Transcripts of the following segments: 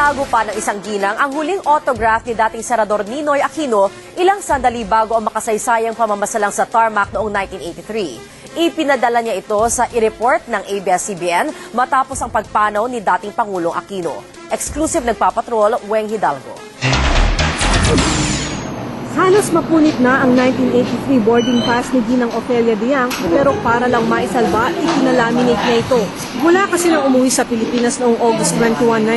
Itinago pa ng isang ginang ang huling autograph ni dating Senador Ninoy Aquino ilang sandali bago ang makasaysayang pamamasalang sa tarmac noong 1983. Ipinadala niya ito sa i-report ng ABS-CBN matapos ang pagpanaw ni dating Pangulong Aquino. Exclusive nagpapatrol, Weng Hidalgo. Halos mapunit na ang 1983 boarding pass ni Ginang Ofelia Diang pero para lang maisalba, ikinalaminate niya ito. Mula kasi nang umuwi sa Pilipinas noong August 21,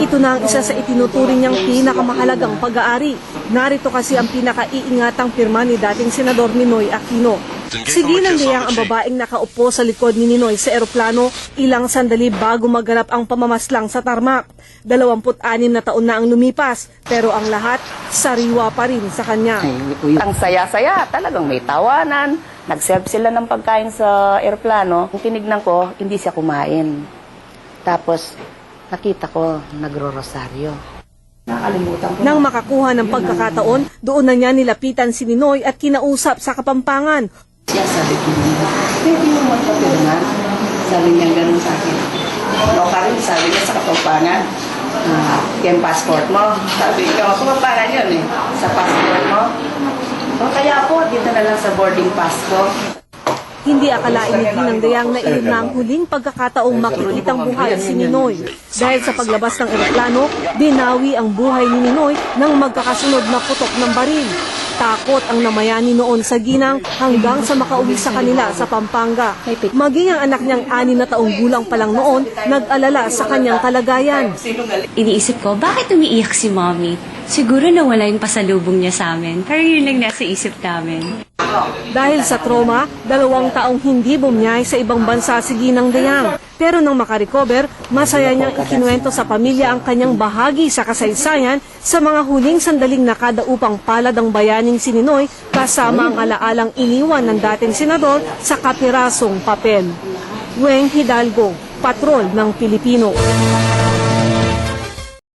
1983, ito na ang isa sa itinuturing niyang pinakamahalagang pag-aari. Narito kasi ang pinakaiingatang pirma ni dating Senador Ninoy Aquino. Si Ginang Diang ang babaeng nakaupo sa likod ni Ninoy sa eroplano ilang sandali bago maganap ang pamamaslang sa tarmac. 26 na taon na ang lumipas, pero ang lahat sariwa pa rin sa kanya. Ang saya-saya, talagang may tawanan. Nag-serve sila ng pagkain sa eroplano. Kung tinignan ko, hindi siya kumain. Tapos, nakita ko, nagro-rosaryo. Nakalimutan ko. Nang makakuha ng pagkakataon, doon na niya nilapitan si Ninoy at kinausap sa Kapampangan. Siya sabi ko, pwede mo magpapirman. Sabi niya gano'n sa akin. O karin, sabi niya sa Kapampangan, yung passport mo. Sabi ko, Kapampangan yun eh, sa passport mo. O kaya po, dito na lang sa boarding pass ko. Hindi akalain ni Ginang Diang na iyon na ang huling pagkakataong makikitang buhay si Ninoy. Dahil sa paglabas ng eroplano, binawi ang buhay ni Ninoy ng magkakasunod na putok ng baril. Takot ang namayani noon sa Ginang hanggang sa makauwi sa kanila sa Pampanga. Maging ang anak niyang 6 na taong gulang pa lang noon, nag-alala sa kanyang kalagayan. Iniisip ko, bakit umiiyak si Mommy? Siguro nawala yung pasalubong niya sa amin. Pero yun lang nasa isip namin. Dahil sa trauma, 2 taong hindi bumiyay sa ibang bansa si Ginang Diang. Pero nang makarecover, masaya niyang ikinuwento sa pamilya ang kanyang bahagi sa kasaysayan sa mga huling sandaling nakadaupang palad ang bayaning si Ninoy kasama ang alaalang iniwan ng dating senador sa kapirasong papel. Weng Hidalgo, Patrol ng Pilipino.